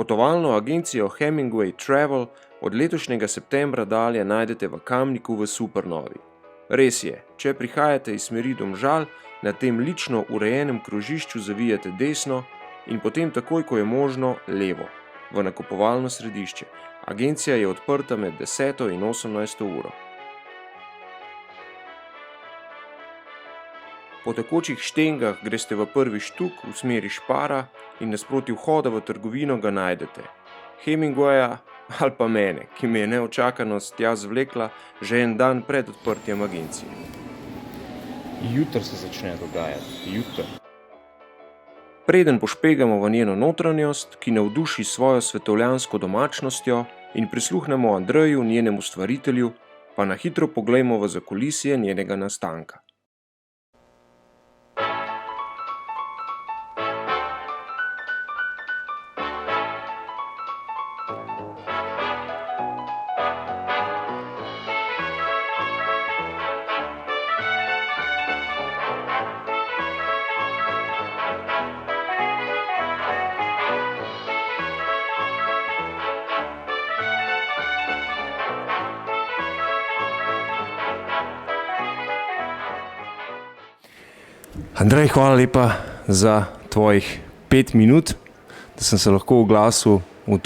Potovalno agencijo Hemingway Travel od letošnjega septembra dalje najdete v Kamniku v Supernovi. Res je, če prihajate iz smeri Domžal, na tem lično urejenem krožišču zavijete desno in potem takoj, ko je možno, levo, v nakupovalno središče. Agencija je odprta med 10. in 18. uro. Po tekočih štengah greste v prvi štuk v smeri Špara in nasproti vhoda v trgovino ga najdete. Hemingwaya ali pa mene, ki me je neočakanost tja zvlekla že en dan pred odprtjem agencije. Jutri se začne dogajati, jutri. Preden pošpegamo v njeno notranjost, ki navduši svojo svetovljansko domačnostjo, in prisluhnemo Andreju, njenemu stvaritelju, pa na hitro poglejmo v zakulisje njenega nastanka. Andrej, hvala lepa za tvojih 5 minut, da sem se lahko oglasil v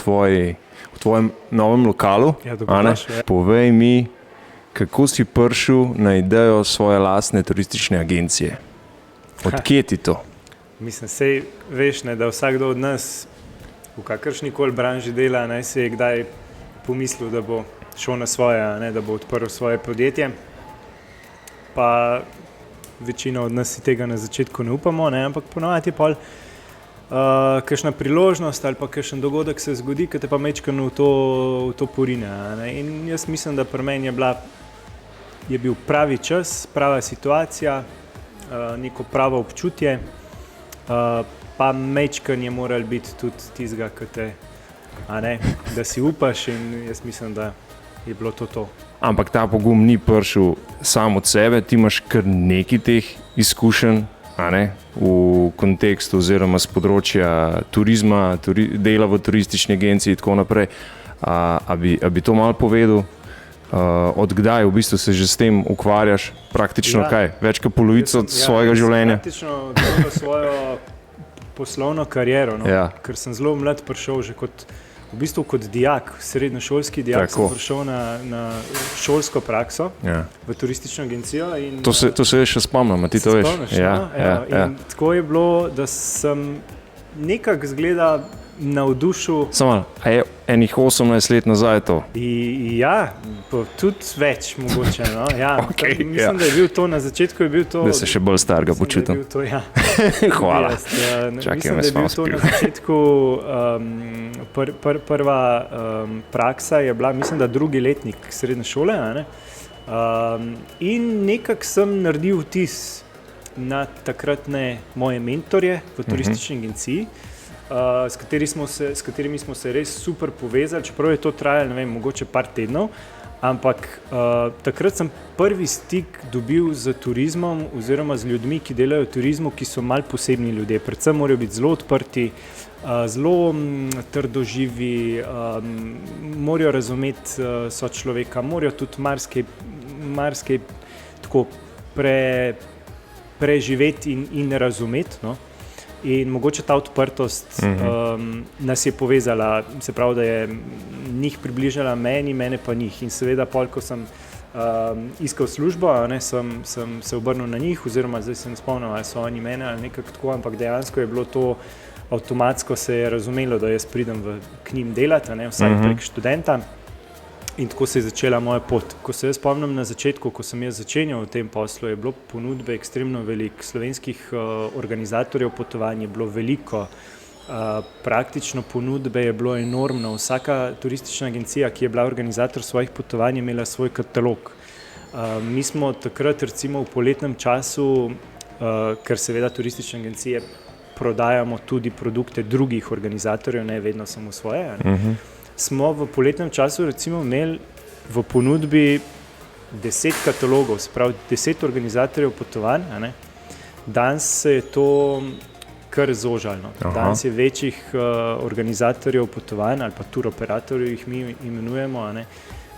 tvojem novem lokalu. Ja, dobrodošel. Povej mi, kako si prišel na idejo svoje lastne turistične agencije? Od kje ti to? Mislim, sej veš, ne, da vsakdo od nas v kakršnikoli branži dela, naj se je kdaj pomislil, da bo šel na svoje, ne, da bo odprl svoje podjetje. Pa večina od nas si tega na začetku ne upamo, ne, ampak ponovadi je pol kakšna priložnost ali pa kakšen dogodek se zgodi, ki te pa majčkeno v to porine. Ne. In jaz mislim, da pri meni je bil pravi čas, prava situacija, neko pravo občutje, pa majčkeno je moral biti tudi tistega, da si upaš, in jaz mislim, da je bilo to. Ampak ta pogum ni prišel sam od sebe, ti imaš kar nekaj teh izkušenj, v kontekstu oziroma z področja turizma, dela v turistični agenciji in tako naprej. A bi to malo povedal? Od kdaj v bistvu se že s tem ukvarjaš? Praktično več kot polovico svojega življenja? Praktično svojo poslovno kariero, ker sem zelo mlad prišel že kot dijak, srednjošolski dijak. Tako. Sem prišel na šolsko prakso v turistično agencijo. To se še spomnim, a ti to veš? Spomniš, in tako je bilo, da sem nekako zgleda navdušil. Samo, a je enih 18 let nazaj to? Ja, tudi več mogoče. No? Ja, okay, mislim, da je bil to na začetku. Da se še bolj starega počutim. Hvala. Mislim, da je bil to na začetku prva praksa je bila, mislim, da drugi letnik srednje šole. In nekako sem naredil vtis na takratne moje mentorje v turistični agenciji, s katerimi smo se res super povezali, čeprav je to trajalo, ne vem, mogoče par tednov, ampak takrat sem prvi stik dobil z turizmom oziroma z ljudmi, ki delajo v turizmu, ki so malo posebni ljudje. Predvsem morajo biti zelo odprti, zelo trdoživi, morajo razumeti sočloveka, morajo tudi marsikaj tako preživeti in razumeti, no. In mogoče ta odprtost nas je povezala, se pravi, da je njih približala mene pa njih. In seveda, ko sem iskal službo, sem se obrnil na njih, oziroma zdaj se ne spomnim, ali so oni mene ali nekako tako, ampak dejansko je bilo to avtomatsko, se je razumelo, da jaz pridem k njim delati, vsaj prek študenta. In tako se je začela moja pot. Ko se jaz spomnim na začetku, ko sem jaz začenjal v tem poslu, je bilo ponudbe ekstremno veliko. Slovenskih organizatorjev potovanj je bilo veliko. Praktično ponudbe je bilo enormno. Vsaka turistična agencija, ki je bila organizator svojih potovanj, je imela svoj katalog. Mi smo takrat recimo v poletnem času, ker seveda turistične agencije prodajamo tudi produkte drugih organizatorjev, ne vedno samo svoje, smo v poletnem času recimo imeli v ponudbi 10 katalogov, se pravi 10 organizatorjev potovanj. Danes se je to kar zožali. No. Danes je večjih organizatorjev potovanj ali pa tur operatorjev, jih mi imenujemo, a ne,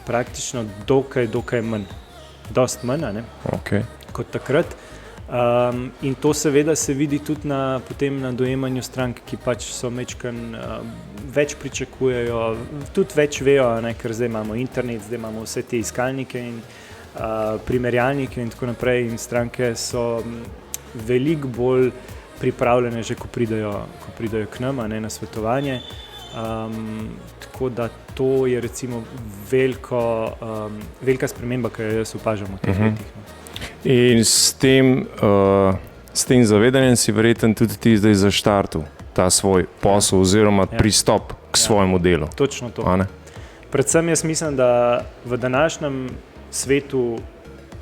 praktično dokaj manj. Dost manj, a ne, kot takrat. In to seveda se vidi tudi potem na dojemanju strank, ki pač so več pričakujejo, tudi več vejo, a ne, ker zdaj imamo internet, zdaj imamo vse te iskalnike in primerjalnike in tako naprej, in stranke so veliko bolj pripravljene že, ko pridejo k nam, a ne, na svetovanje. Tako da to je recimo velika sprememba, ki jo jaz opažam v teh letih. No. In s tem zavedanjem si verjetno tudi ti zdaj zaštartil ta svoj posel oziroma pristop k svojemu delu. Točno to. Predvsem jaz mislim, da v današnjem svetu,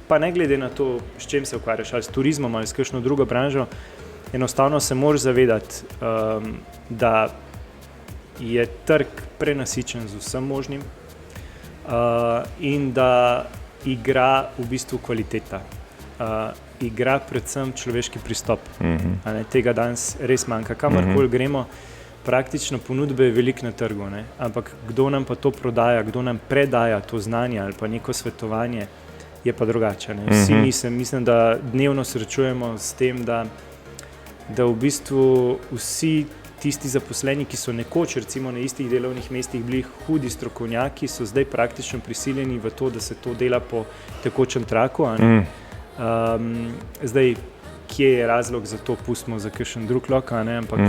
pa ne glede na to, s čim se ukvarjaš, ali s turizmom ali s kakšno drugo branžo, enostavno se moraš zavedati, da je trg prenasičen z vsem možnim in da igra v bistvu kvaliteta. Igra predvsem človeški pristop. A ne, tega danes res manjka. Kamorkoli gremo, praktično ponudbe je veliko na trgu, ne? Ampak kdo nam pa to prodaja, kdo nam predaja to znanje ali pa neko svetovanje, je pa drugače. Ne? Vsi mislim, da dnevno srečujemo s tem, da v bistvu vsi tisti zaposleni, ki so nekoč recimo na istih delovnih mestih bili hudi strokovnjaki, so zdaj praktično prisiljeni v to, da se to dela po tekočem traku. Zdaj, kje je razlog za to, pustimo za kakšen drug lok, ampak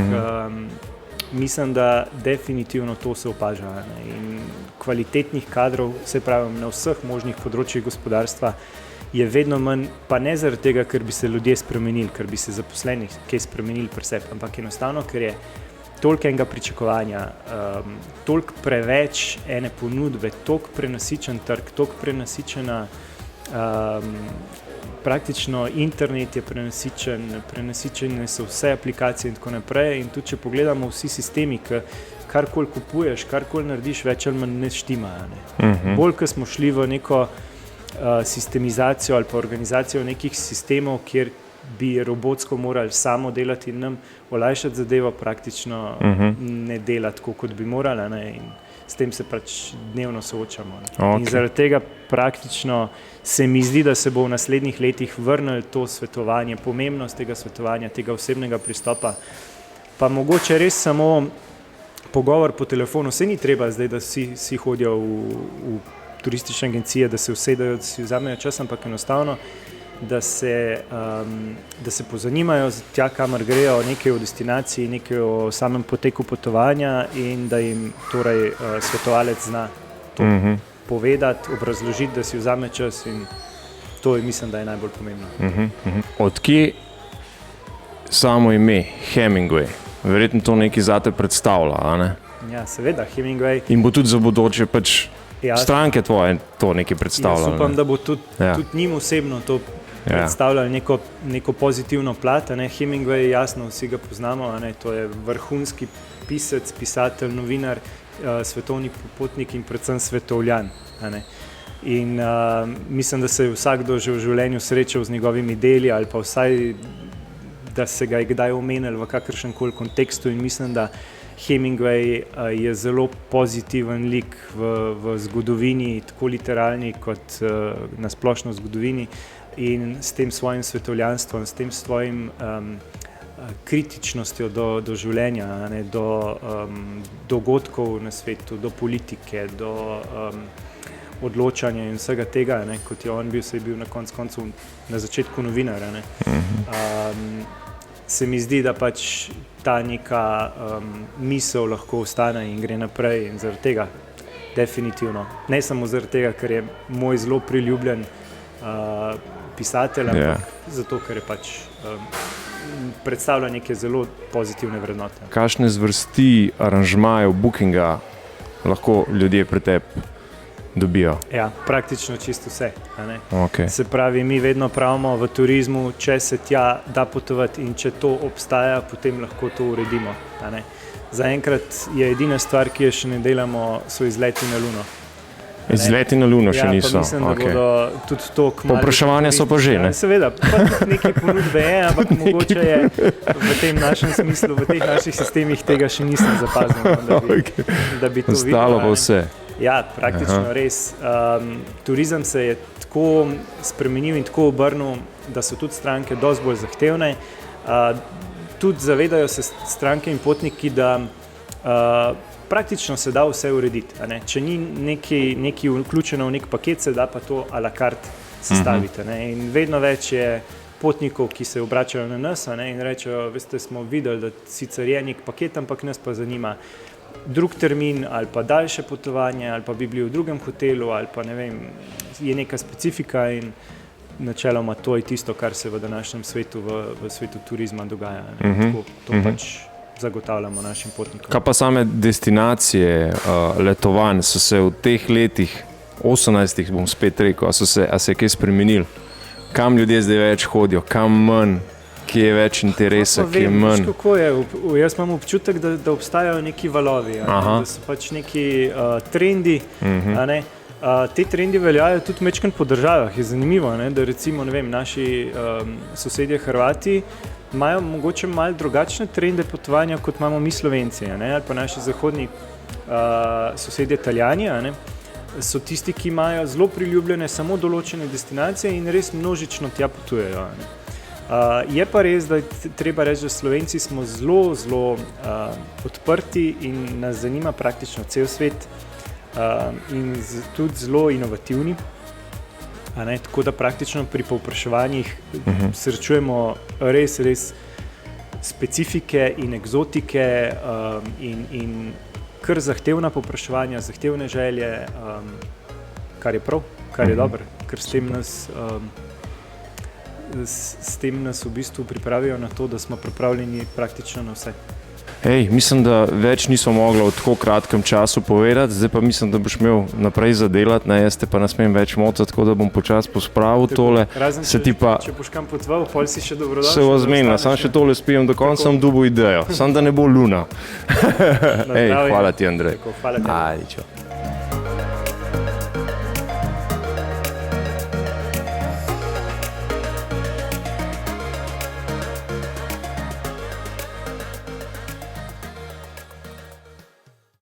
mislim, da definitivno to se opaža. Ne? In kvalitetnih kadrov, se pravi, na vseh možnih področjih gospodarstva je vedno manj, pa ne zaradi tega, ker bi se ljudje spremenili, ker bi se zaposleni kaj spremenili pri sebi, ampak enostavno, ker je toliko enega pričakovanja, toliko preveč ene ponudbe, toliko prenasičen trg, toliko prenasičena, praktično internet je prenasičene so vse aplikacije in tako naprej. In tudi, če pogledamo vsi sistemi, karkoli kupuješ, karkoli narediš, več ali manj ne štima. Ne? Bolj, ko smo šli v neko sistemizacijo ali pa organizacijo nekih sistemov, kjer bi robotsko morali samo delati in nam olajšati zadevo, praktično ne dela tako, kot bi morali, ne? In s tem se pač dnevno soočamo. In zaradi tega praktično se mi zdi, da se bo v naslednjih letih vrnilo to svetovanje, pomembnost tega svetovanja, tega osebnega pristopa, pa mogoče res samo pogovor po telefonu. Saj ni treba zdaj, da vsi hodijo v turistične agencije, da se usedajo, da si vzamejo čas, ampak enostavno, da se pozanimajo tja, kamor grejo, nekaj o destinaciji, nekaj o samem poteku potovanja in da jim torej svetovalec zna to povedati, obrazložiti, da si vzame čas, in to mislim, da je najbolj pomembno. Odkje samo ime Hemingway? Verjetno to nekaj zate predstavlja, a ne? Ja, seveda, Hemingway. In bo tudi za bodoče pač stranke tvoje to nekaj predstavljalo. Jaz upam, da bo tudi njim osebno to predstavljalo neko pozitivno plat. Hemingway, jasno, vsi ga poznamo, to je vrhunski pisec, pisatelj, novinar, svetovni popotnik in predvsem svetovljan. In mislim, da se je vsakdo že v življenju srečal z njegovimi deli ali pa vsaj, da se ga je kdaj omenili v kakršenkoli kontekstu, in mislim, da Hemingway je zelo pozitiven lik v zgodovini, tako literarni kot na splošno zgodovini, in s tem svojim svetovljanstvom, s tem svojim kritičnostjo do življenja, do dogodkov na svetu, do politike, do odločanja in vsega tega, kot je on bil, se je bil na koncu na začetku novinar. Se mi zdi, da pač ta neka misel lahko ostane in gre naprej, in zaradi tega definitivno. Ne samo zaradi tega, ker je moj zelo priljubljen pisatelj, ampak zato, ker je pač predstavlja neke zelo pozitivne vrednote. Kakšne zvrsti aranžmajev, bookinga lahko ljudje pri tebi dobijo? Ja, praktično čisto vse. Okay. Se pravi, mi vedno pravimo v turizmu, če se tja da potovati in če to obstaja, potem lahko to uredimo. Zaenkrat je edina stvar, ki je še ne delamo, so izleti na Luno. Izleti na Luno še Ja, pa niso. mislim, da okej. bodo tudi to kmalu. Povpraševanja so pa že, ne? Seveda, pa tudi neke ponudbe je, ampak mogoče je v tem našem smislu, v teh naših sistemih tega še nisem zapazil, no, da bi to videl. Ostalo pa vse. Ja, praktično res. Turizem se je tako spremenil in tako obrnil, da so tudi stranke dosti bolj zahtevne. Tudi zavedajo se stranke in potniki, da praktično se da vse urediti. A ne? Če ni nekaj vključeno v nek paket, se da pa to a la carte sestaviti. In vedno več je potnikov, ki se obračajo na nas, a ne? In rečejo, veste, smo videli, da sicer je nek paket, ampak nas pa zanima drug termin ali pa daljše potovanje ali pa bi bili v drugem hotelu ali pa ne vem, je neka specifika in načeloma to je tisto, kar se v današnjem svetu, v svetu turizma dogaja. Tako, to pač zagotavljamo našim potnikom. Kaj pa same destinacije letovanj so se v teh letih, 18, bom spet rekel, a se je kaj spremenil? Kam ljudje zdaj več hodijo, kam manj? Kje je več interesa, kje je manj? Kako je? Jaz imam občutek, da obstajajo neki valovi, da so pač neki trendi. Te trendi veljajo tudi mečkrat po državah. Je zanimivo, da recimo naši sosedje Hrvati imajo mogoče malo drugačne trende potovanja, kot imamo mi Slovenci, ali pa naši zahodni sosedje Italijani. So tisti, ki imajo zelo priljubljene samo določene destinacije in res množično tja potujejo. Je pa res, da treba reči, da Slovenci smo zelo odprti in nas zanima praktično cel svet in tudi zelo inovativni. Tako da praktično pri povpraševanjih srečujemo res specifike in egzotike in kar zahtevna povpraševanja, zahtevne želje, kar je prav, kar je dobro, ker s tem nas v bistvu pripravijo na to, da smo pripravljeni praktično na vse. Mislim, da več nismo mogli v tako kratkem času povedati, zdaj pa mislim, da boš imel naprej zadelati, jaz te pa ne smem več motati, tako da bom počasi pospravil tole. Razen, če boš kam potoval, pol si še dobrodošel. Se bo zmenila, sam še tole spijem do konca, sem dobil idejo, sam da ne bo Luna. Hvala ti, Andrej. Hvala ti. Ajde, čau.